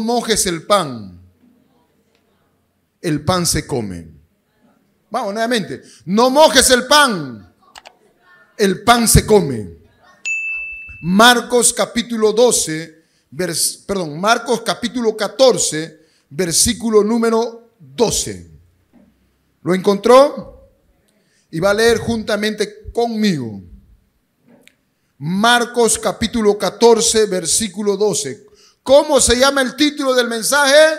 no mojes el pan se come. Vamos, nuevamente. No mojes el pan se come. Marcos capítulo 12, Marcos capítulo 14, versículo número 12. ¿Lo encontró? Y va a leer juntamente conmigo. Marcos capítulo 14, versículo 12. ¿Cómo se llama el título del mensaje?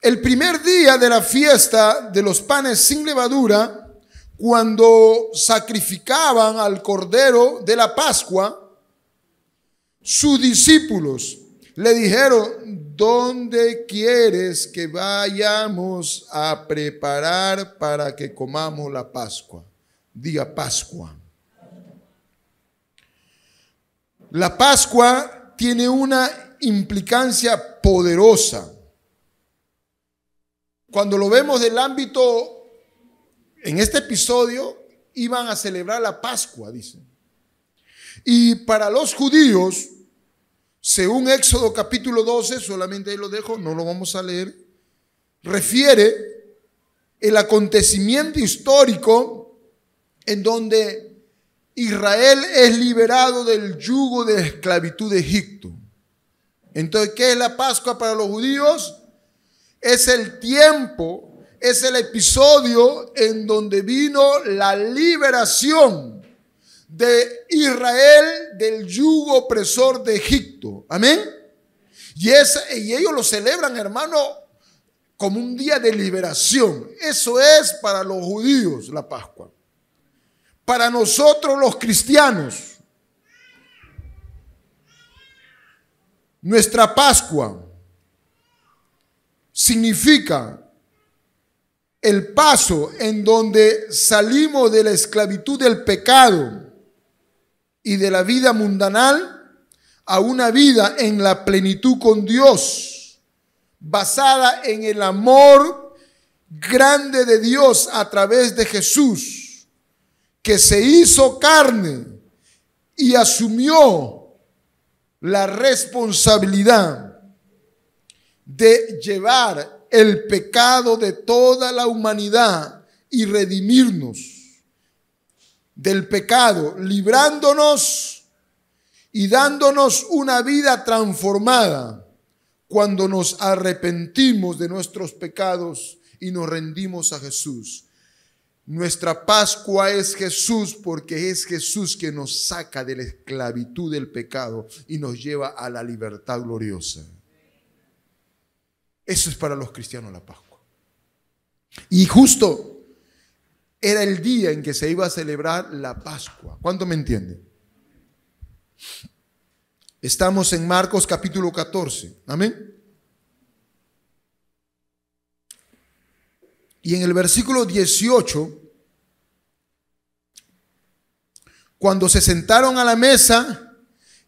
El primer día de la fiesta de los panes sin levadura, cuando sacrificaban al Cordero de la Pascua, sus discípulos le dijeron: ¿dónde quieres que vayamos a preparar para que comamos la Pascua? Diga Pascua. La Pascua tiene una implicancia poderosa. Cuando lo vemos del ámbito, en este episodio, iban a celebrar la Pascua, dice. Y para los judíos, según Éxodo capítulo 12, solamente ahí lo dejo, no lo vamos a leer, refiere el acontecimiento histórico en donde Israel es liberado del yugo de esclavitud de Egipto. Entonces, ¿qué es la Pascua para los judíos? Es el tiempo, es el episodio en donde vino la liberación de Israel del yugo opresor de Egipto. Amén. Y ellos lo celebran, hermano, como un día de liberación. Eso es para los judíos la Pascua. Para nosotros los cristianos, nuestra Pascua significa el paso en donde salimos de la esclavitud del pecado y de la vida mundanal a una vida en la plenitud con Dios, basada en el amor grande de Dios a través de Jesús, que se hizo carne y asumió la responsabilidad de llevar el pecado de toda la humanidad y redimirnos del pecado, librándonos y dándonos una vida transformada cuando nos arrepentimos de nuestros pecados y nos rendimos a Jesús. Nuestra Pascua es Jesús, porque es Jesús que nos saca de la esclavitud del pecado y nos lleva a la libertad gloriosa. Eso es para los cristianos la Pascua. Y justo era el día en que se iba a celebrar la Pascua. ¿Cuánto me entiende? Estamos en Marcos capítulo 14. Amén. Y en el versículo 18, cuando se sentaron a la mesa,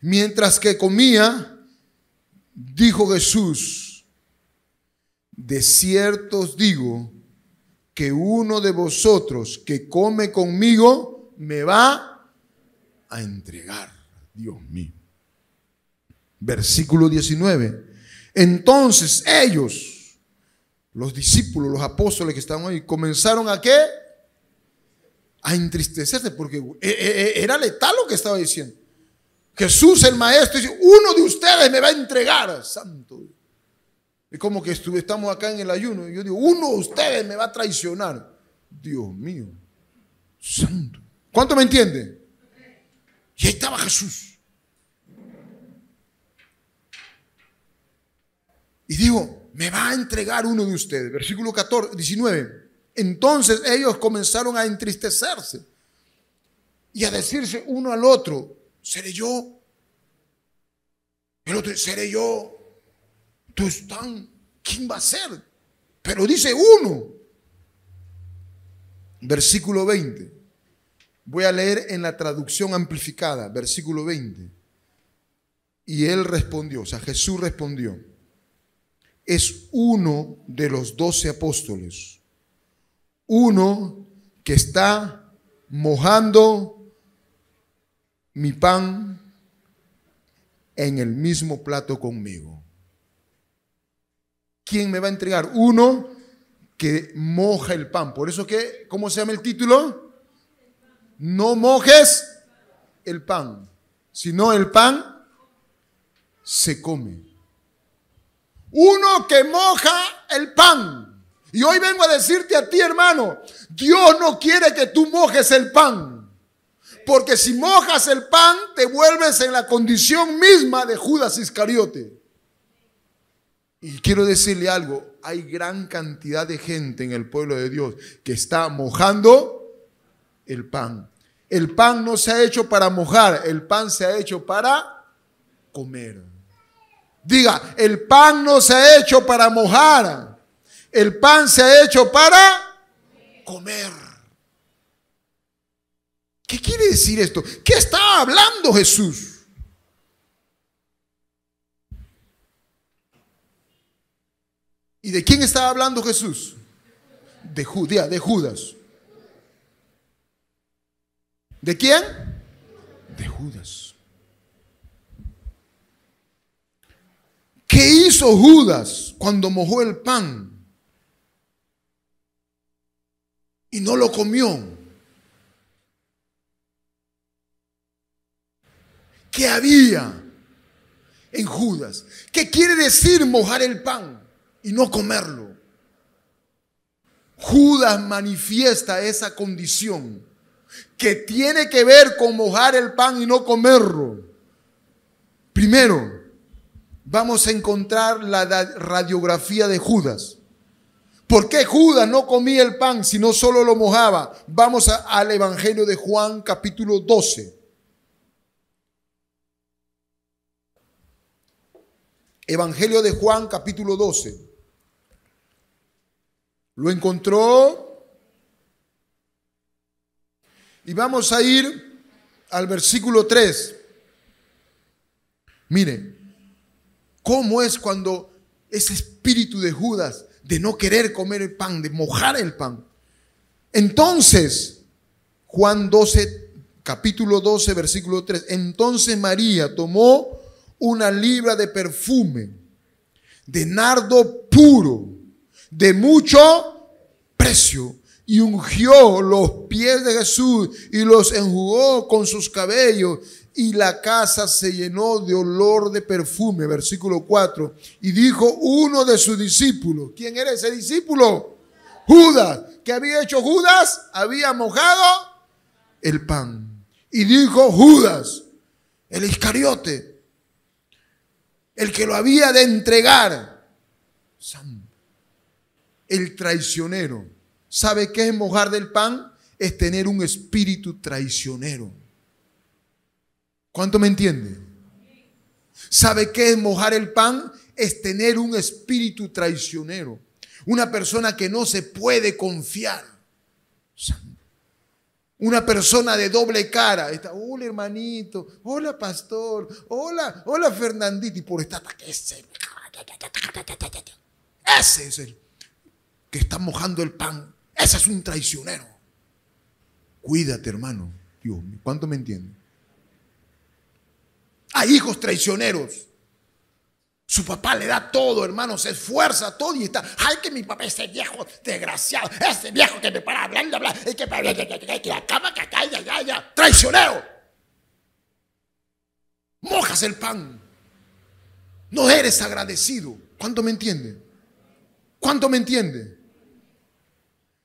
mientras que comía, dijo Jesús: de cierto os digo que uno de vosotros que come conmigo me va a entregar. Dios mío. Versículo 19. Entonces ellos, los discípulos, los apóstoles que estaban ahí, comenzaron ¿a qué? A entristecerse, porque era letal lo que estaba diciendo. Jesús el maestro dice: uno de ustedes me va a entregar. Santo. Es como que estamos acá en el ayuno y yo digo: uno de ustedes me va a traicionar. Dios mío, santo. ¿Cuánto me entiende? Y ahí estaba Jesús. Y digo: me va a entregar uno de ustedes. Versículo 19. Entonces ellos comenzaron a entristecerse y a decirse uno al otro: ¿seré yo? El otro: ¿seré yo? ¿Quién va a ser? Pero dice uno. Versículo 20. Voy a leer en la traducción amplificada. Versículo 20. Y él respondió, o sea, Jesús respondió: es uno de los 12 apóstoles, uno que está mojando mi pan en el mismo plato conmigo. ¿Quién me va a entregar? Uno que moja el pan. Por eso que, ¿cómo se llama el título? No mojes el pan, sino el pan se come. Uno que moja el pan. Y hoy vengo a decirte a ti, hermano, Dios no quiere que tú mojes el pan. Porque si mojas el pan, te vuelves en la condición misma de Judas Iscariote. Y quiero decirle algo, hay gran cantidad de gente en el pueblo de Dios que está mojando el pan. El pan no se ha hecho para mojar, el pan se ha hecho para comer. Diga, el pan no se ha hecho para mojar, el pan se ha hecho para comer. ¿Qué quiere decir esto? ¿Qué estaba hablando Jesús? ¿Y de quién estaba hablando Jesús? De Judas. ¿De quién? De Judas. ¿Qué hizo Judas cuando mojó el pan y no lo comió? ¿Qué había en Judas? ¿Qué quiere decir mojar el pan y no comerlo? Judas manifiesta esa condición que tiene que ver con mojar el pan y no comerlo. Primero, vamos a encontrar la radiografía de Judas. ¿Por qué Judas no comía el pan sino solo lo mojaba? Vamos al Evangelio de Juan, capítulo 12. Evangelio de Juan, capítulo 12. ¿Lo encontró? Y vamos a ir al versículo 3. Mire, ¿cómo es cuando ese espíritu de Judas de no querer comer el pan, de mojar el pan? Entonces, Juan 12, capítulo 12, versículo 3. Entonces María tomó una libra de perfume, de nardo puro, de mucho precio, y ungió los pies de Jesús y los enjugó con sus cabellos, y la casa se llenó de olor de perfume. Versículo 4. Y dijo uno de sus discípulos. ¿Quién era ese discípulo? Judas. ¿Qué había hecho Judas? Había mojado el pan. Y dijo Judas, el Iscariote, el que lo había de entregar, el traicionero. ¿Sabe qué es mojar del pan? Es tener un espíritu traicionero. ¿Cuánto me entiende? ¿Sabe qué es mojar el pan? Es tener un espíritu traicionero. Una persona que no se puede confiar. Una persona de doble cara. Está, hola hermanito, hola pastor, hola Fernandito. Y por estar, ese es el que está mojando el pan. Ese es un traicionero. Cuídate, hermano. Dios mío, ¿cuánto me entiende? Hay hijos traicioneros. Su papá le da todo, hermano, se esfuerza todo y está, ay, que mi papá, ese viejo desgraciado, ese viejo que me para hablando, y que la cama que acá, ya, traicionero. Mojas el pan. No eres agradecido. ¿Cuánto me entiende? ¿Cuánto me entiende?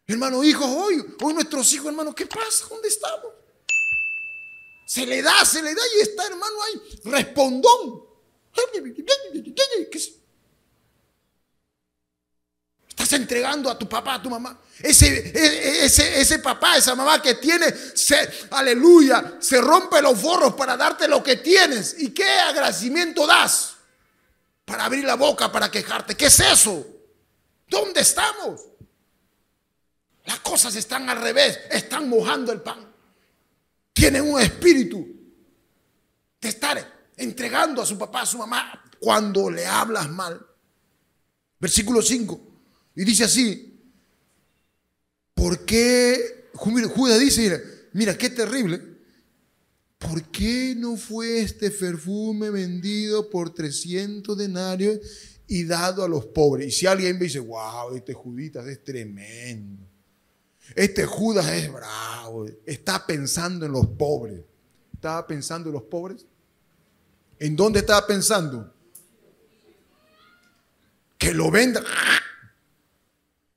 Hermano, hijos, hoy nuestros hijos, hermano, ¿qué pasa? ¿Dónde estamos? Se le da y está, hermano, ahí, respondón. Estás entregando a tu papá, a tu mamá. Ese papá, esa mamá que tiene, aleluya, se rompe los forros para darte lo que tienes. ¿Y qué agradecimiento das? Para abrir la boca, para quejarte. ¿Qué es eso? ¿Dónde estamos? Las cosas están al revés, están mojando el pan. Tienen un espíritu de estar entregando a su papá, a su mamá, cuando le hablas mal. Versículo 5. Y dice así: ¿por qué? Judas dice, mira qué terrible. ¿por qué no fue este perfume vendido por 300 denarios y dado a los pobres? Y si alguien me dice, wow, este Juditas es tremendo, este Judas es bravo, está pensando en los pobres. ¿Estaba pensando en los pobres? ¿En dónde estaba pensando? Que lo venda.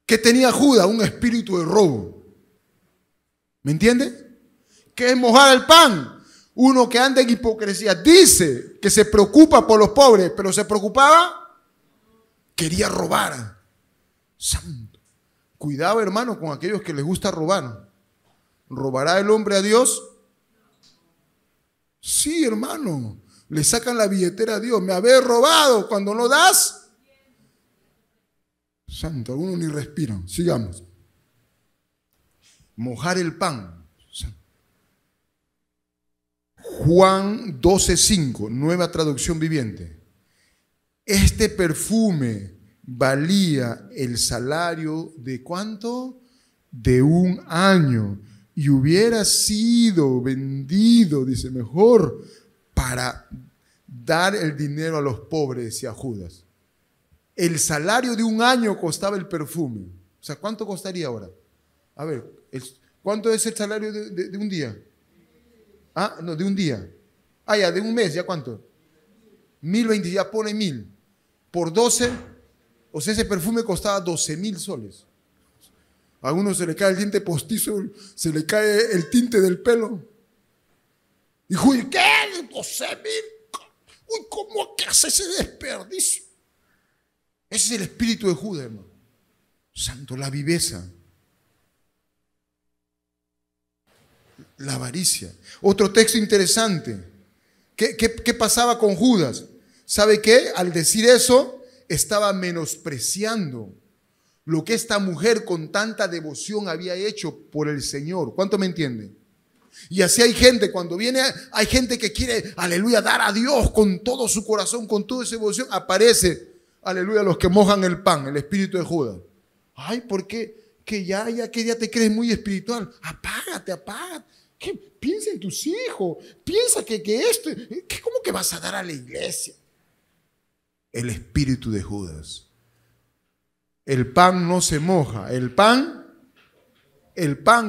¿Qué tenía Judas? Un espíritu de robo. ¿Me entiende? ¿Qué es mojar el pan? Uno que anda en hipocresía. Dice que se preocupa por los pobres, pero se preocupaba, quería robar. Santo. Cuidado, hermano, con aquellos que les gusta robar. ¿Robará el hombre a Dios? Sí, hermano. Le sacan la billetera a Dios. Me habéis robado. Cuando no das. Santo, algunos ni respiran. Sigamos. Mojar el pan. Juan 12:5, nueva traducción viviente. Este perfume valía el salario de ¿cuánto? De 1 año. Y hubiera sido vendido, dice, mejor para dar el dinero a los pobres, decía Judas. El salario de 1 año costaba el perfume. O sea, ¿cuánto costaría ahora? A ver, ¿cuánto es el salario de un día? Ah, no, de un día. Ah, ya, de un mes, ¿ya cuánto? 1020, ya pone 1000. Por 12, o sea, ese perfume costaba 12,000 soles. A uno se le cae el diente postizo, se le cae el tinte del pelo. Y Judas, ¿qué? 12,000. Uy, ¿cómo que hace ese desperdicio? Ese es el espíritu de Judas, hermano. Santo, la viveza. La avaricia. Otro texto interesante. ¿Qué pasaba con Judas? ¿Sabe qué? Al decir eso, estaba menospreciando lo que esta mujer con tanta devoción había hecho por el Señor. ¿Cuánto me entiende? Y así hay gente, cuando viene, hay gente que quiere, aleluya, dar a Dios con todo su corazón, con toda esa devoción. Aparece, aleluya, los que mojan el pan, el espíritu de Judas. Ay, ¿por qué? Que ya te crees muy espiritual. Apágate. ¿Qué? Piensa en tus hijos. Piensa que esto, ¿cómo que vas a dar a la iglesia? El espíritu de Judas. El pan no se moja, el pan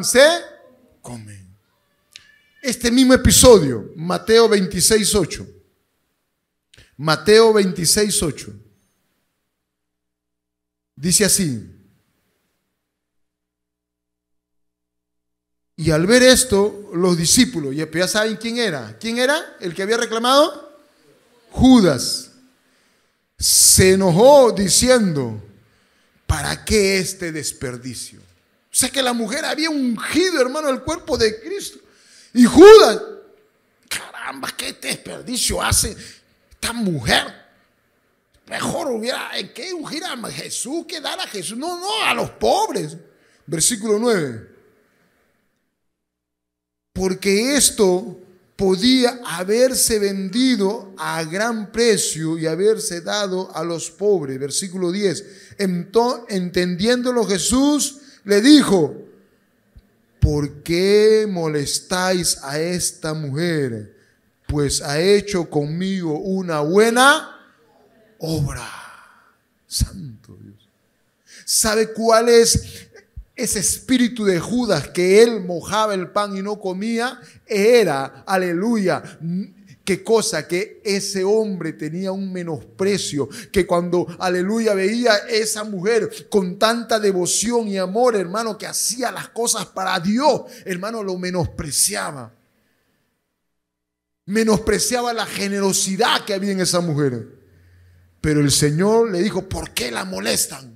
se come. Este mismo episodio, Mateo 26:8. Mateo 26:8. Dice así. Y al ver esto, los discípulos, ya saben quién era. ¿Quién era el que había reclamado? Judas. Se enojó diciendo, ¿para qué este desperdicio? O sea que la mujer había ungido, hermano, el cuerpo de Cristo. Y Judas, caramba, ¿qué desperdicio hace esta mujer? Mejor hubiera que ungir a Jesús que dar a Jesús. No, a los pobres. Versículo 9. Porque esto podía haberse vendido a gran precio y haberse dado a los pobres. Versículo 10. Entendiéndolo Jesús le dijo, ¿por qué molestáis a esta mujer? Pues ha hecho conmigo una buena obra. Santo Dios. ¿Sabe cuál es ese espíritu de Judas que él mojaba el pan y no comía? Era, aleluya, qué cosa, que ese hombre tenía un menosprecio, que cuando, aleluya, veía a esa mujer con tanta devoción y amor, hermano, que hacía las cosas para Dios, hermano, lo menospreciaba. Menospreciaba la generosidad que había en esa mujer. Pero el Señor le dijo, ¿por qué la molestan?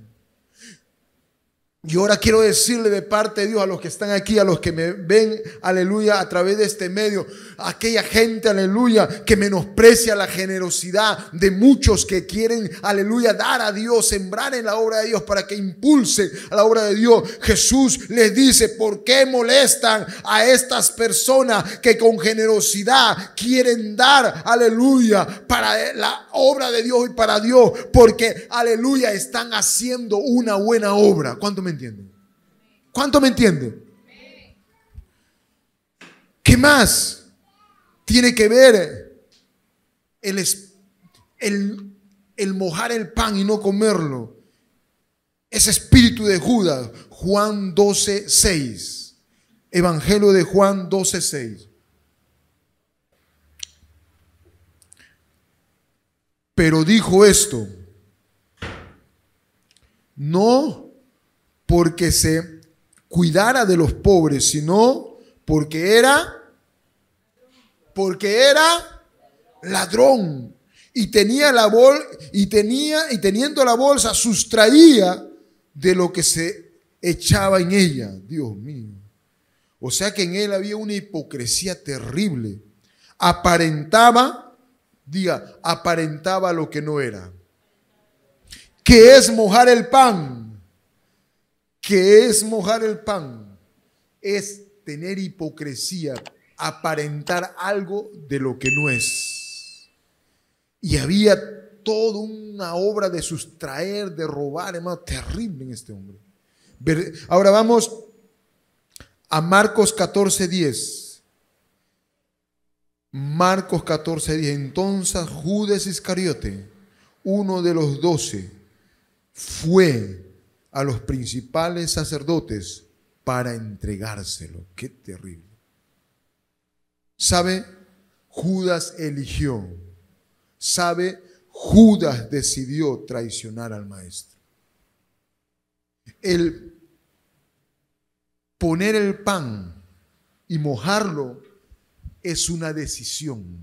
Y ahora quiero decirle de parte de Dios a los que están aquí, a los que me ven, aleluya, a través de este medio, a aquella gente, aleluya, que menosprecia la generosidad de muchos que quieren, aleluya, dar a Dios, sembrar en la obra de Dios para que impulse a la obra de Dios. Jesús les dice, ¿por qué molestan a estas personas que con generosidad quieren dar, aleluya, para la obra de Dios y para Dios? Porque, aleluya, están haciendo una buena obra. ¿Cuánto me entienden? ¿Cuánto me entienden? ¿Qué más? tiene que ver el mojar el pan y no comerlo. Ese espíritu de Judas. Juan 12:6. Evangelio de Juan 12:6. Pero dijo esto, no porque se cuidara de los pobres, sino porque era ladrón. Y tenía la teniendo la bolsa, sustraía de lo que se echaba en ella. Dios mío. O sea que en él había una hipocresía terrible. Aparentaba lo que no era. ¿Qué es mojar el pan? ¿Qué es mojar el pan? Es tener hipocresía, aparentar algo de lo que no es. Y había toda una obra de sustraer, de robar, hermano, terrible en este hombre. Ahora vamos a Marcos 14:10. Marcos 14:10. Entonces Judas Iscariote, uno de los 12, fue a los principales sacerdotes para entregárselo. Qué terrible. ¿Sabe? Judas eligió. ¿Sabe? Judas decidió traicionar al maestro. El poner el pan y mojarlo es una decisión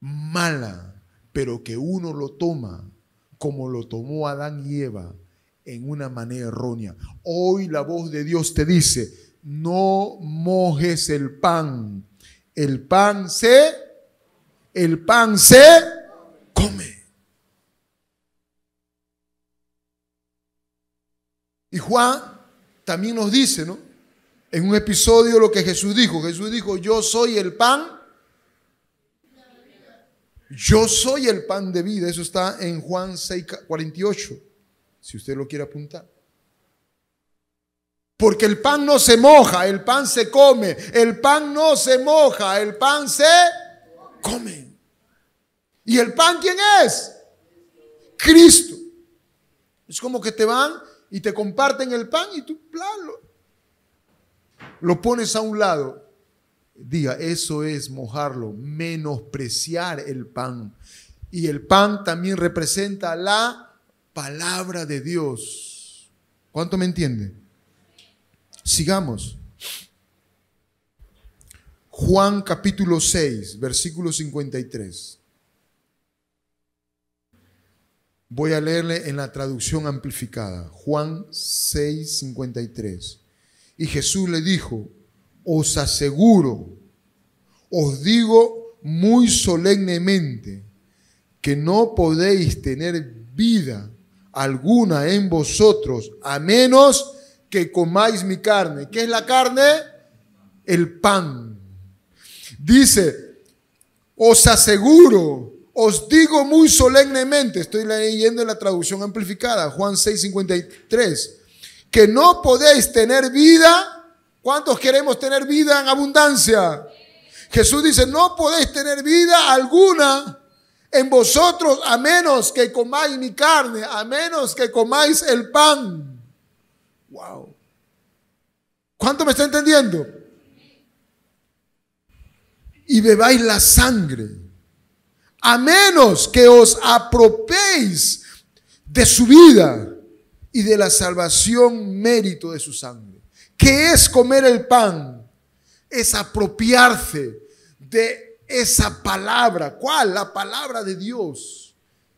mala, pero que uno lo toma como lo tomó Adán y Eva, en una manera errónea. Hoy la voz de Dios te dice, no mojes el pan. El pan se come. Y Juan también nos dice, ¿no? En un episodio lo que Jesús dijo. Jesús dijo, yo soy el pan. Yo soy el pan de vida. Eso está en Juan 6:48. Si usted lo quiere apuntar. Porque el pan no se moja, el pan se come. El pan no se moja, el pan se come. ¿Y el pan quién es? Cristo. Es como que te van y te comparten el pan y tú lo pones a un lado. Diga, eso es mojarlo, menospreciar el pan. Y el pan también representa la palabra de Dios. ¿Cuánto me entiende? Sigamos. Juan capítulo 6, versículo 53. Voy a leerle en la traducción amplificada. Juan 6, 53. Y Jesús le dijo, os aseguro, os digo muy solemnemente, que no podéis tener vida alguna en vosotros, a menos que comáis mi carne. ¿Qué es la carne? El pan. Dice, os aseguro, os digo muy solemnemente, estoy leyendo en la traducción amplificada, Juan 6:53, que no podéis tener vida. ¿Cuántos queremos tener vida en abundancia? Jesús dice, no podéis tener vida alguna en vosotros a menos que comáis mi carne, a menos que comáis el pan. Wow. ¿Cuánto me está entendiendo? Y bebáis la sangre, a menos que os apropiéis de su vida y de la salvación mérito de su sangre. ¿Qué es comer el pan? Es apropiarse de esa palabra. ¿Cuál? La palabra de Dios.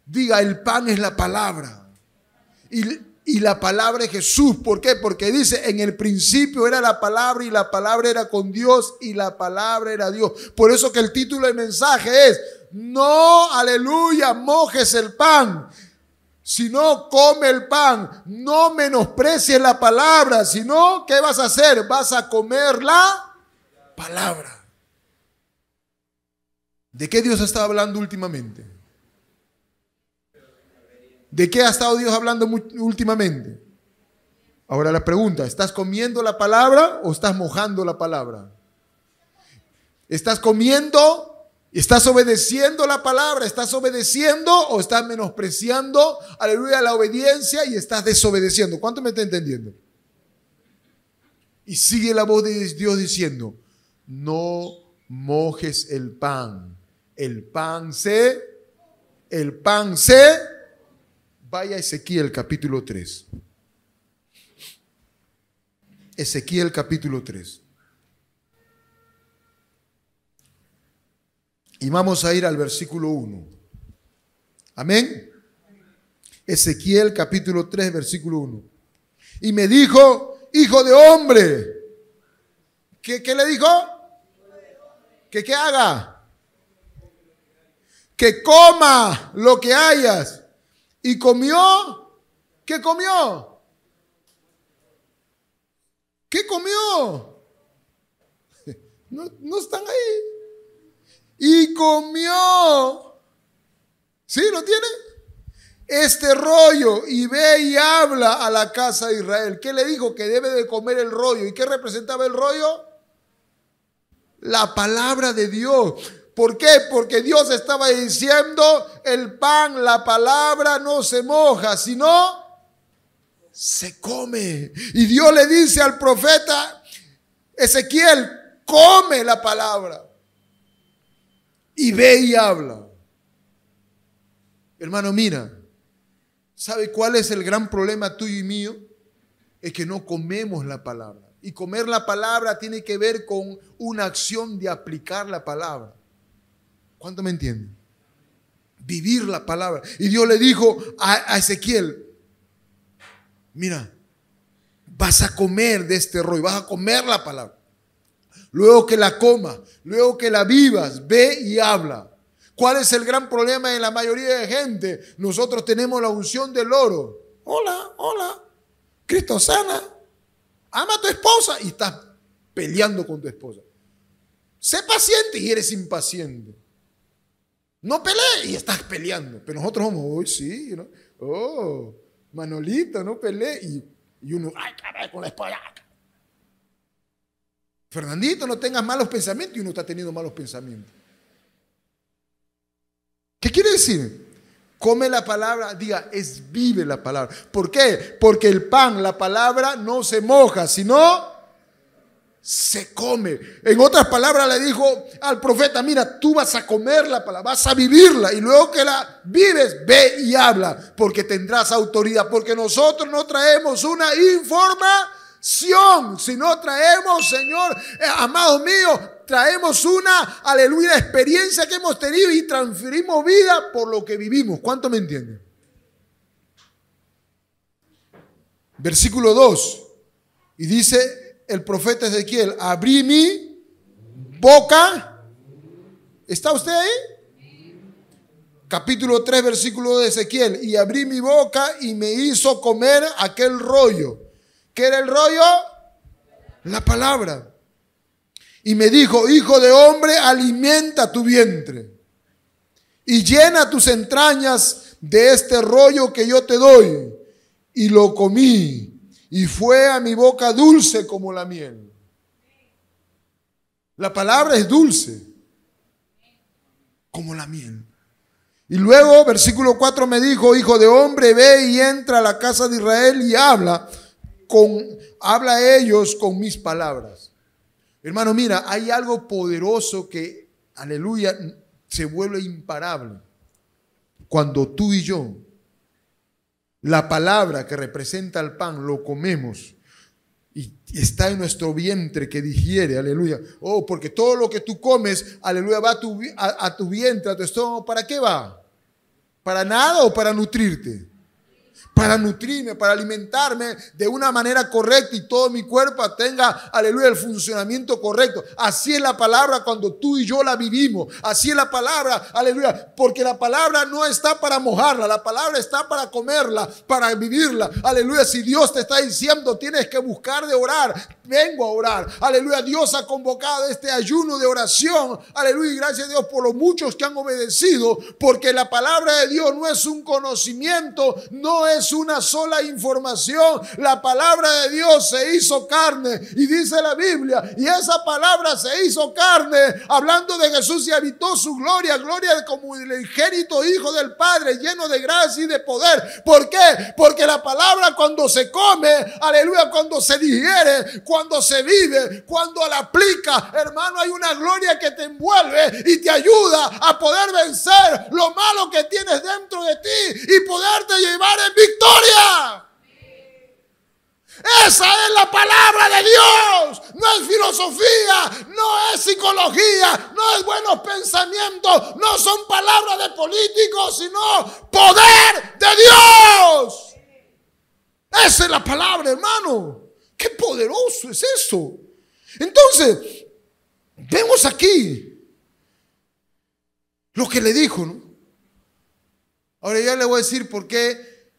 Diga, el pan es la palabra. Y la palabra es Jesús. ¿Por qué? Porque dice, en el principio era la palabra y la palabra era con Dios y la palabra era Dios. Por eso que el título del mensaje es, no, aleluya, mojes el pan, sino come el pan. No menosprecies la palabra, sino, ¿qué vas a hacer? Vas a comer la palabra. ¿De qué Dios ha estado hablando últimamente? ¿De qué ha estado Dios hablando últimamente? Ahora la pregunta, ¿estás comiendo la palabra o estás mojando la palabra? ¿Estás comiendo? ¿Estás obedeciendo la palabra? ¿Estás obedeciendo o estás menospreciando, aleluya, la obediencia y estás desobedeciendo? ¿Cuánto me está entendiendo? Y sigue la voz de Dios diciendo, no mojes el pan. El pan se. Vaya a Ezequiel capítulo 3. Ezequiel capítulo 3. Y vamos a ir al versículo 1. Amén. Ezequiel capítulo 3, versículo 1. Y me dijo, hijo de hombre. ¿Qué le dijo? ¿Que qué haga? Que coma lo que hayas. Y comió. ¿Qué comió? ¿Qué comió? No están ahí. Y comió. ¿Sí? ¿Lo tiene? Este rollo, y ve y habla a la casa de Israel. ¿Qué le dijo? Que debe de comer el rollo. ¿Y qué representaba el rollo? La palabra de Dios. ¿Por qué? Porque Dios estaba diciendo, el pan, la palabra no se moja, sino se come. Y Dios le dice al profeta Ezequiel, come la palabra. Y ve y habla. Hermano, mira, ¿sabe cuál es el gran problema tuyo y mío? Es que no comemos la palabra. Y comer la palabra tiene que ver con una acción de aplicar la palabra. ¿Cuánto me entienden? Vivir la palabra. Y Dios le dijo a Ezequiel, mira, vas a comer de este rollo, vas a comer la palabra. Luego que la comas, luego que la vivas, ve y habla. ¿Cuál es el gran problema de la mayoría de gente? Nosotros tenemos la unción del oro. Hola, Cristo sana. Ama a tu esposa y estás peleando con tu esposa. Sé paciente y eres impaciente. No pelees y estás peleando. Pero nosotros somos, hoy sí, ¿no? Oh, Manolito, no pelees. Y uno, ay, caray, con la esposa. Fernandito, no tengas malos pensamientos, y uno está teniendo malos pensamientos. ¿Qué quiere decir? Come la palabra, diga, vive la palabra. ¿Por qué? Porque el pan, la palabra, no se moja, sino se come. En otras palabras le dijo al profeta, mira, tú vas a comer la palabra, vas a vivirla, y luego que la vives, ve y habla, porque tendrás autoridad, porque nosotros no traemos una información, sino traemos, Señor, amados míos, traemos una, aleluya, experiencia que hemos tenido y transferimos vida por lo que vivimos. ¿Cuánto me entienden? Versículo 2. Y dice el profeta Ezequiel, abrí mi boca. ¿Está usted ahí? Capítulo 3, versículo de Ezequiel. Y abrí mi boca y me hizo comer aquel rollo. ¿Qué era el rollo? La palabra. Y me dijo, hijo de hombre, alimenta tu vientre y llena tus entrañas de este rollo que yo te doy. Y lo comí y fue a mi boca dulce como la miel. La palabra es dulce como la miel. Y luego, versículo 4 me dijo, hijo de hombre, ve y entra a la casa de Israel y habla a ellos con mis palabras. Hermano, mira, hay algo poderoso que, aleluya, se vuelve imparable. Cuando tú y yo, la palabra que representa el pan, lo comemos y está en nuestro vientre que digiere, aleluya. Oh, porque todo lo que tú comes, aleluya, va a tu vientre, a tu estómago. ¿Para qué va? ¿Para nada o para nutrirte? Para nutrirme, para alimentarme de una manera correcta y todo mi cuerpo tenga, aleluya, el funcionamiento correcto. Así es la palabra cuando tú y yo la vivimos. Así es la palabra, aleluya, porque la palabra no está para mojarla, la palabra está para comerla, para vivirla. Aleluya, si Dios te está diciendo tienes que buscar de orar, vengo a orar. Aleluya, Dios ha convocado este ayuno de oración. Aleluya, y gracias a Dios por los muchos que han obedecido, porque la palabra de Dios no es un conocimiento, no no es una sola información. La palabra de Dios se hizo carne, y dice la Biblia, y esa palabra se hizo carne, hablando de Jesús, y habitó su gloria, gloria como el unigénito Hijo del Padre, lleno de gracia y de poder. ¿Por qué? Porque la palabra, cuando se come, aleluya, cuando se digiere, cuando se vive, cuando la aplica, hermano, hay una gloria que te envuelve y te ayuda a poder vencer lo malo que tienes dentro de ti y poderte llevar en victoria. Esa es la palabra de Dios. No es filosofía, no es psicología, no es buenos pensamientos, no son palabras de políticos, sino poder de Dios. Esa es la palabra, hermano. Qué poderoso es eso. Entonces, vemos aquí lo que le dijo, ¿no? Ahora ya le voy a decir por qué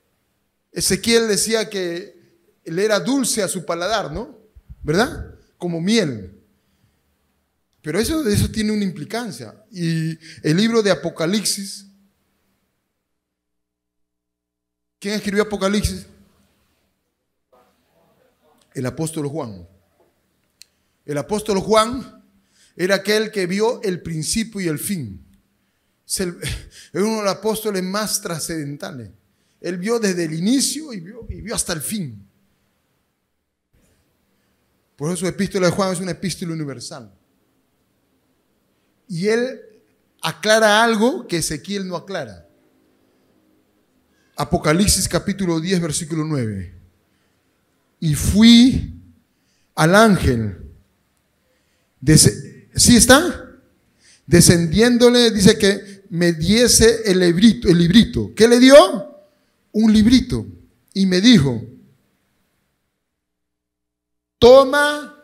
Ezequiel decía que él era dulce a su paladar, ¿no? ¿Verdad? Como miel. Pero eso tiene una implicancia. Y el libro de Apocalipsis, ¿quién escribió Apocalipsis? El apóstol Juan. El apóstol Juan era aquel que vio el principio y el fin. Es uno de los apóstoles más trascendentales. Él vio desde el inicio y vio hasta el fin. Por eso su epístola de Juan es una epístola universal. Y él aclara algo que Ezequiel no aclara. Apocalipsis capítulo 10, versículo 9. Y fui al ángel. ¿Sí está? Descendiéndole, dice que me diese el librito. ¿Qué le dio? Un librito. Y me dijo: toma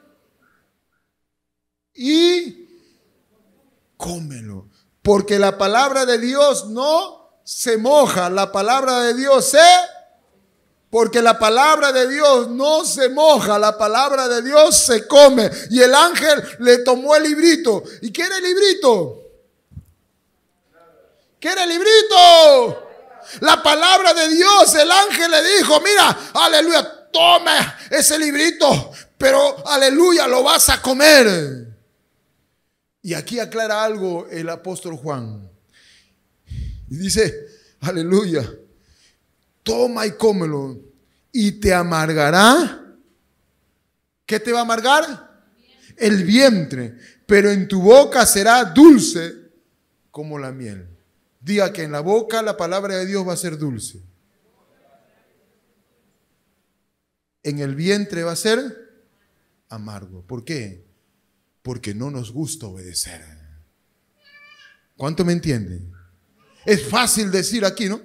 y cómelo. Porque la palabra de Dios no se moja. La palabra de Dios porque la palabra de Dios no se moja, la palabra de Dios se come. Y el ángel le tomó el librito. ¿Y qué era el librito? ¿Qué era el librito? La palabra de Dios. El ángel le dijo: mira, aleluya, toma ese librito, pero aleluya, lo vas a comer. Y aquí aclara algo el apóstol Juan. Y dice, aleluya, toma y cómelo, y te amargará. ¿Qué te va a amargar? El vientre, pero en tu boca será dulce como la miel. Diga que en la boca la palabra de Dios va a ser dulce. En el vientre va a ser amargo. ¿Por qué? Porque no nos gusta obedecer. ¿Cuánto me entienden? Es fácil decir aquí, ¿no?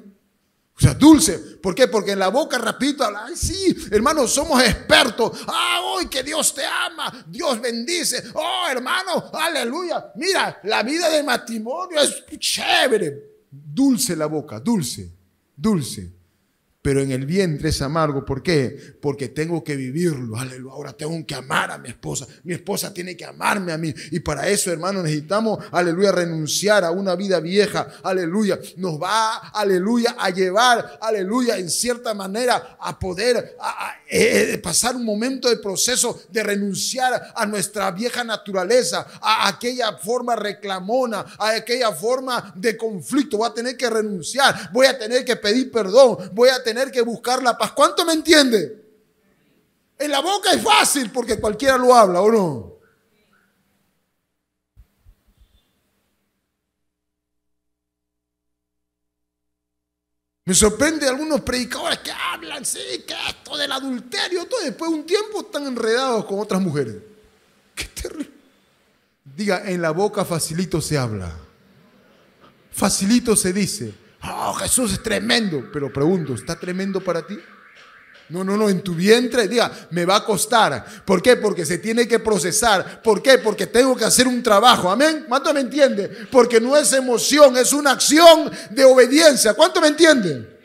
O sea, dulce. ¿Por qué? Porque en la boca rapidito habla. Ay, sí, hermano, somos expertos. Ah, hoy que Dios te ama, Dios bendice. Oh, hermano, aleluya. Mira, la vida de matrimonio es chévere. Dulce la boca, dulce, dulce. Pero en el vientre es amargo. ¿Por qué? Porque tengo que vivirlo. Aleluya. Ahora tengo que amar a mi esposa. Mi esposa tiene que amarme a mí. Y para eso, hermano, necesitamos, aleluya, renunciar a una vida vieja. Aleluya. Nos va, aleluya, a llevar, aleluya, en cierta manera a poder pasar un momento de proceso de renunciar a nuestra vieja naturaleza, a aquella forma reclamona, a aquella forma de conflicto. Voy a tener que renunciar. Voy a tener que pedir perdón. Voy a tener que buscar la paz. ¿Cuánto me entiende? En la boca es fácil porque cualquiera lo habla, ¿o no? Me sorprende algunos predicadores que hablan, sí, que esto del adulterio, todo, después de un tiempo están enredados con otras mujeres. Qué terrible. Diga, en la boca facilito se habla. Facilito se dice. Oh, Jesús es tremendo. Pero pregunto, ¿está tremendo para ti? No, en tu vientre, diga, me va a costar. ¿Por qué? Porque se tiene que procesar. ¿Por qué? Porque tengo que hacer un trabajo. ¿Amén? ¿Cuánto me entiende? Porque no es emoción, es una acción de obediencia. ¿Cuánto me entiende?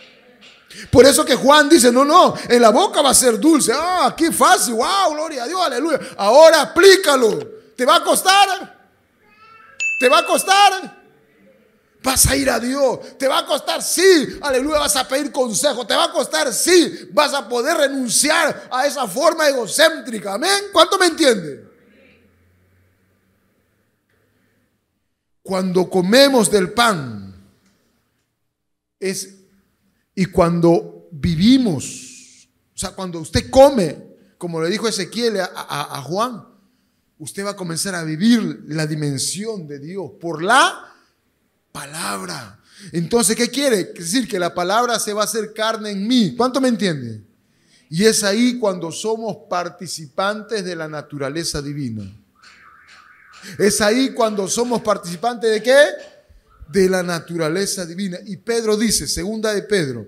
Por eso que Juan dice, no, en la boca va a ser dulce. Ah, aquí fácil, wow, gloria a Dios, aleluya. Ahora aplícalo. ¿Te va a costar? ¿Te va a costar? Vas a ir a Dios. Te va a costar, sí. Aleluya, vas a pedir consejo. Te va a costar, sí. Vas a poder renunciar a esa forma egocéntrica. Amén. ¿Cuánto me entiende? Cuando comemos del pan y cuando vivimos, o sea, cuando usted come, como le dijo Ezequiel a Juan, usted va a comenzar a vivir la dimensión de Dios por la palabra. Entonces, ¿qué quiere? Decir que la palabra se va a hacer carne en mí. ¿Cuánto me entiende? Y es ahí cuando somos participantes de la naturaleza divina. Es ahí cuando somos participantes ¿de qué? De la naturaleza divina. Y Pedro dice, segunda de Pedro,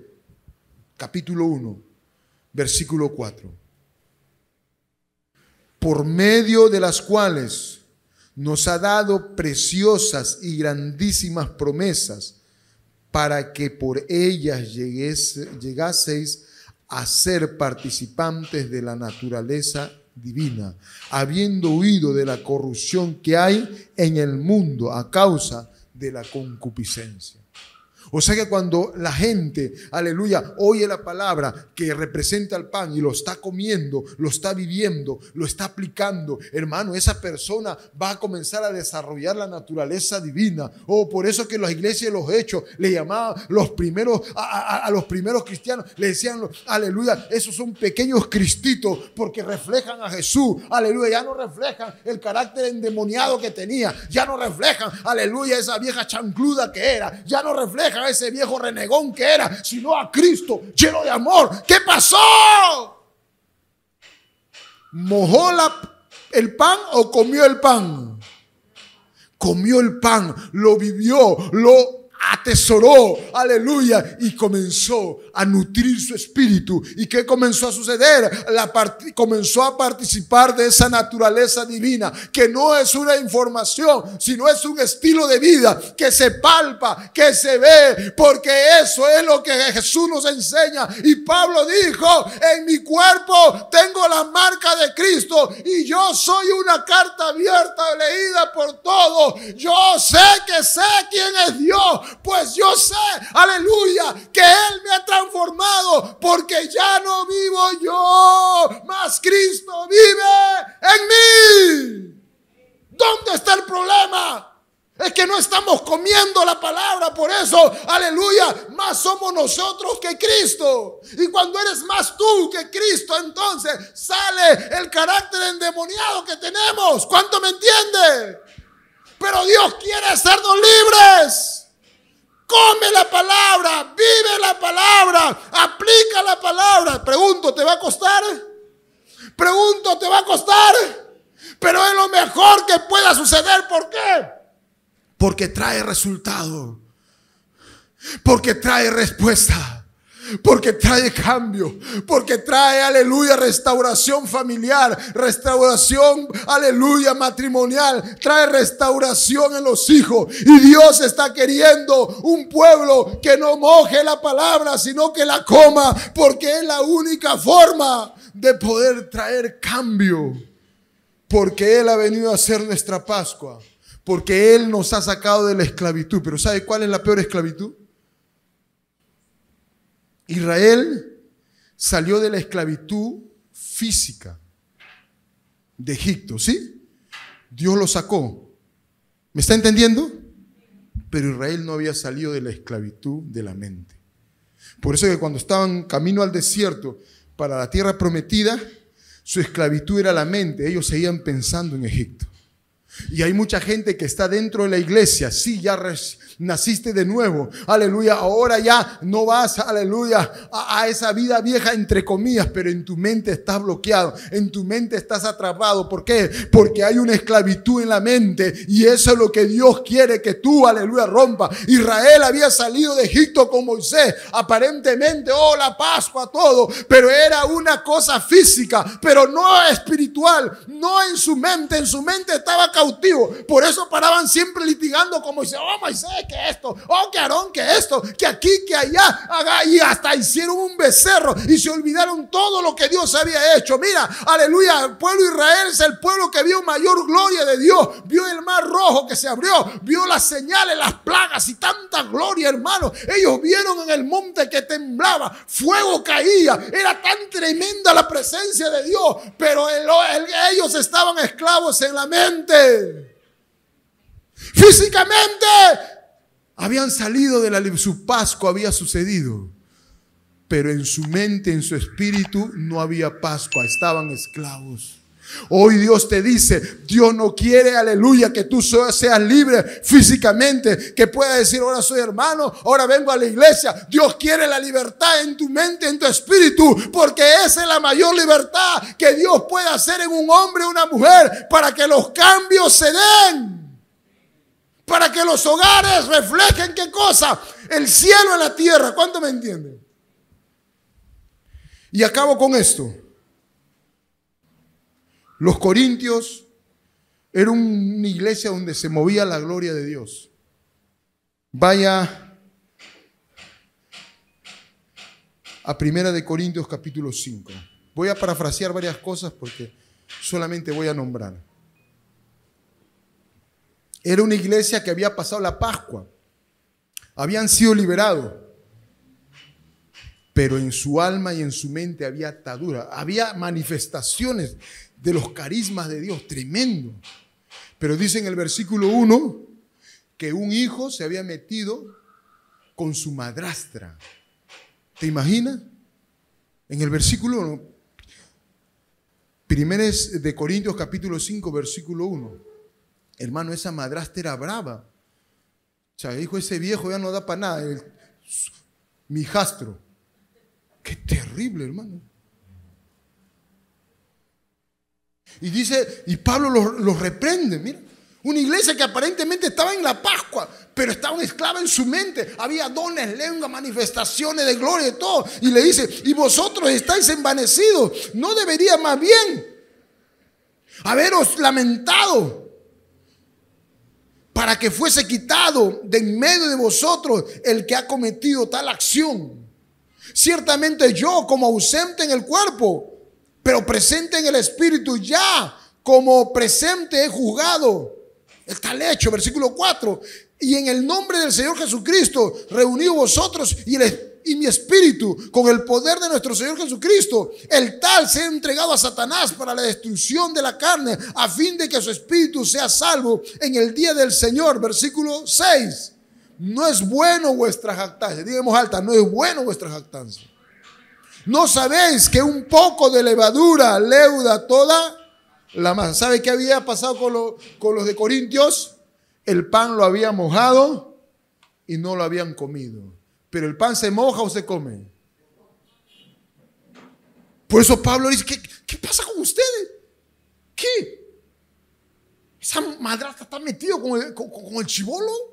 capítulo 1, versículo 4. Por medio de las cuales nos ha dado preciosas y grandísimas promesas, para que por ellas llegaseis a ser participantes de la naturaleza divina, habiendo huido de la corrupción que hay en el mundo a causa de la concupiscencia. O sea que cuando la gente, aleluya, oye la palabra que representa el pan y lo está comiendo, lo está viviendo, lo está aplicando, hermano, esa persona va a comenzar a desarrollar la naturaleza divina. Por eso que las iglesias de los hechos le llamaban los primeros, a los primeros cristianos, le decían, aleluya, esos son pequeños cristitos porque reflejan a Jesús, aleluya, ya no reflejan el carácter endemoniado que tenía, ya no reflejan, aleluya, esa vieja chancluda que era, ya no reflejan a ese viejo renegón que era, sino a Cristo lleno de amor. ¿Qué pasó? ¿Mojó el pan o comió el pan? Comió el pan, lo vivió, lo atesoró, aleluya, y comenzó a nutrir su espíritu. ¿Y qué comenzó a suceder? Comenzó a participar de esa naturaleza divina, que no es una información, sino es un estilo de vida que se palpa, que se ve, porque eso es lo que Jesús nos enseña. Y Pablo dijo, en mi cuerpo tengo la marca de Cristo y yo soy una carta abierta, leída por todos. Yo sé quién es Dios, pues yo sé, aleluya, que Él me ha transformado, porque ya no vivo yo, mas Cristo vive en mí. ¿Dónde está el problema? Es que no estamos comiendo la palabra, por eso, aleluya, más somos nosotros que Cristo. Y cuando eres más tú que Cristo, entonces sale el carácter endemoniado que tenemos. ¿Cuánto me entiende? Pero Dios quiere hacernos libres. Come la palabra, vive la palabra, aplica la palabra. Pregunto, ¿te va a costar? Pregunto, ¿te va a costar? Pero es lo mejor que pueda suceder. ¿Por qué? Porque trae resultado, porque trae respuesta, porque trae cambio, porque trae, aleluya, restauración familiar, restauración, aleluya, matrimonial, trae restauración en los hijos. Y Dios está queriendo un pueblo que no moje la palabra, sino que la coma, porque es la única forma de poder traer cambio, porque Él ha venido a ser nuestra Pascua, porque Él nos ha sacado de la esclavitud. Pero ¿sabe cuál es la peor esclavitud? Israel salió de la esclavitud física de Egipto, ¿sí? Dios lo sacó. ¿Me está entendiendo? Pero Israel no había salido de la esclavitud de la mente. Por eso que cuando estaban camino al desierto para la tierra prometida, su esclavitud era la mente. Ellos seguían pensando en Egipto. Y hay mucha gente que está dentro de la iglesia. Sí, ya naciste de nuevo, aleluya, ahora ya no vas, aleluya, a esa vida vieja entre comillas, pero en tu mente estás bloqueado, en tu mente estás atrapado. ¿Por qué? Porque hay una esclavitud en la mente, y eso es lo que Dios quiere que tú, aleluya, rompa. Israel había salido de Egipto con Moisés, aparentemente, la Pascua, todo, pero era una cosa física, pero no espiritual, no en su mente estaba cautivo. Por eso paraban siempre litigando como dice, oh Moisés, que esto, oh que Aarón, que esto, que aquí, que allá, y hasta hicieron un becerro y se olvidaron todo lo que Dios había hecho. Mira, aleluya, el pueblo de Israel es el pueblo que vio mayor gloria de Dios, vio el mar rojo que se abrió, vio las señales, las plagas y tanta gloria, hermano. Ellos vieron en el monte que temblaba, fuego caía, era tan tremenda la presencia de Dios, pero ellos estaban esclavos en la mente. Físicamente habían salido de su Pascua había sucedido, pero en su mente, en su espíritu no había Pascua, estaban esclavos. Hoy Dios te dice, Dios no quiere, aleluya, que tú seas libre físicamente, que puedas decir, ahora soy hermano, ahora vengo a la iglesia. Dios quiere la libertad en tu mente, en tu espíritu, porque esa es la mayor libertad que Dios puede hacer en un hombre o una mujer, para que los cambios se den, para que los hogares reflejen, ¿qué cosa? El cielo en la tierra. ¿Cuánto me entienden? Y acabo con esto. Los corintios era una iglesia donde se movía la gloria de Dios. Vaya a 1 Corintios capítulo 5. Voy a parafrasear varias cosas porque solamente voy a nombrar. Era una iglesia que había pasado la Pascua. Habían sido liberados. Pero en su alma y en su mente había atadura. Había manifestaciones de los carismas de Dios, tremendo. Pero dice en el versículo 1 que un hijo se había metido con su madrastra. ¿Te imaginas? En el versículo 1, 1 Corintios capítulo 5, versículo 1. Hermano, esa madrastra era brava. O sea, dijo, ese viejo ya no da para nada. Mi hijastro. Qué terrible, hermano. Y dice, y Pablo los reprende, mira. Una iglesia que aparentemente estaba en la Pascua, pero estaba esclava en su mente. Había dones, lenguas, manifestaciones de gloria y todo. Y le dice, y vosotros estáis envanecidos. ¿No debería más bien haberos lamentado para que fuese quitado de en medio de vosotros el que ha cometido tal acción? Ciertamente yo, como ausente en el cuerpo, pero presente en el espíritu, ya como presente he juzgado el tal hecho. Versículo 4. Y en el nombre del Señor Jesucristo, reunidos vosotros y mi espíritu con el poder de nuestro Señor Jesucristo, el tal se ha entregado a Satanás para la destrucción de la carne, a fin de que su espíritu sea salvo en el día del Señor. Versículo 6. No es bueno vuestra jactancia. Digamos alta, no es bueno vuestra jactancia. ¿No sabéis que un poco de levadura leuda toda la masa? ¿Sabe qué había pasado con los de Corintios? El pan lo había mojado y no lo habían comido. Pero el pan se moja o se come. Por eso Pablo dice, ¿qué pasa con ustedes? ¿Qué? Esa madrastra está metido con el chibolo.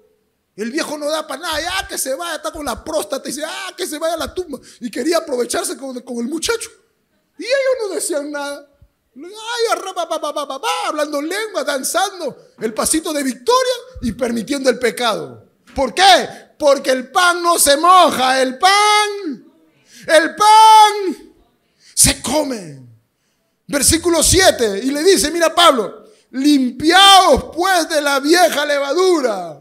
El viejo no da para nada, ya que se vaya, está con la próstata y dice, que se vaya a la tumba. Y quería aprovecharse con el muchacho. Y ellos no decían nada. Hablando lengua, danzando el pasito de victoria y permitiendo el pecado. ¿Por qué? Porque el pan no se moja, el pan se come. Versículo 7, y le dice, mira Pablo, limpiaos pues de la vieja levadura.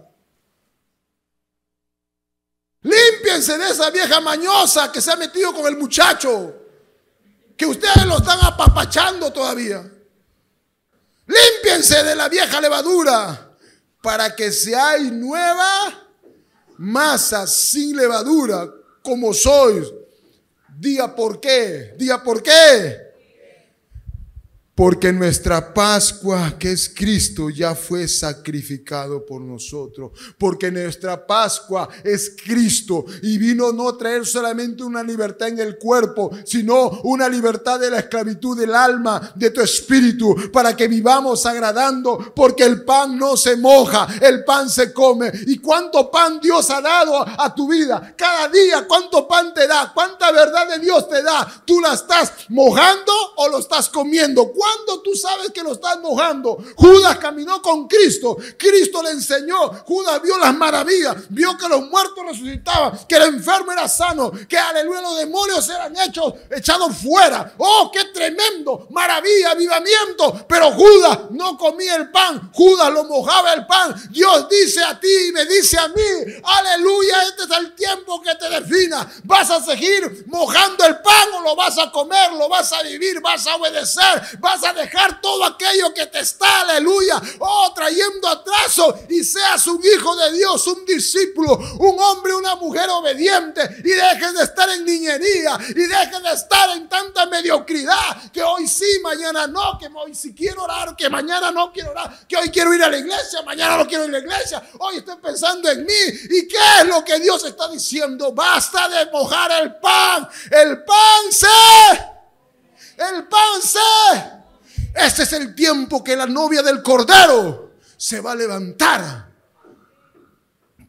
Límpiense de esa vieja mañosa que se ha metido con el muchacho, que ustedes lo están apapachando todavía. Límpiense de la vieja levadura para que seáis nueva masa sin levadura, como sois. Diga por qué, diga por qué. Porque nuestra Pascua, que es Cristo, ya fue sacrificado por nosotros. Porque nuestra Pascua es Cristo y vino no a traer solamente una libertad en el cuerpo, sino una libertad de la esclavitud del alma, de tu espíritu, para que vivamos agradando. Porque el pan no se moja, el pan se come. ¿Y cuánto pan Dios ha dado a tu vida? Cada día, ¿cuánto pan te da? ¿Cuánta verdad de Dios te da? ¿Tú la estás mojando o lo estás comiendo? cuándo tú sabes que lo estás mojando? Judas caminó con Cristo. Cristo le enseñó. Judas vio las maravillas. Vio que los muertos resucitaban. Que el enfermo era sano. Que, aleluya, los demonios eran echados fuera. ¡Oh, qué tremendo! Maravilla, avivamiento. Pero Judas no comía el pan. Judas lo mojaba el pan. Dios dice a ti y me dice a mí, aleluya, este es el tiempo que te defina. ¿Vas a seguir mojando el pan o lo vas a comer? ¿Lo vas a vivir? ¿Vas a obedecer? ¿Vas a dejar todo aquello que te está, aleluya, trayendo atraso y seas un hijo de Dios, un discípulo, un hombre, una mujer obediente y dejes de estar en niñería y dejes de estar en tanta mediocridad que hoy sí, mañana no, que hoy sí quiero orar, que mañana no quiero orar, que hoy quiero ir a la iglesia, mañana no quiero ir a la iglesia, hoy estoy pensando en mí. ¿Y qué es lo que Dios está diciendo? Basta de mojar el pan. El pan sé. Este es el tiempo que la novia del Cordero se va a levantar.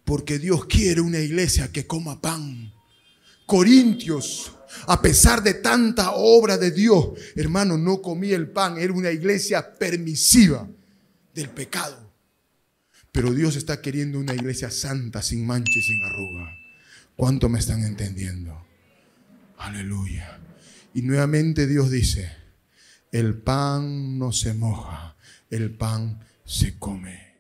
Porque Dios quiere una iglesia que coma pan. Corintios, a pesar de tanta obra de Dios, hermano, no comía el pan. Era una iglesia permisiva del pecado. Pero Dios está queriendo una iglesia santa, sin mancha y sin arruga. ¿Cuánto me están entendiendo? Aleluya. Y nuevamente Dios dice, el pan no se moja, el pan se come.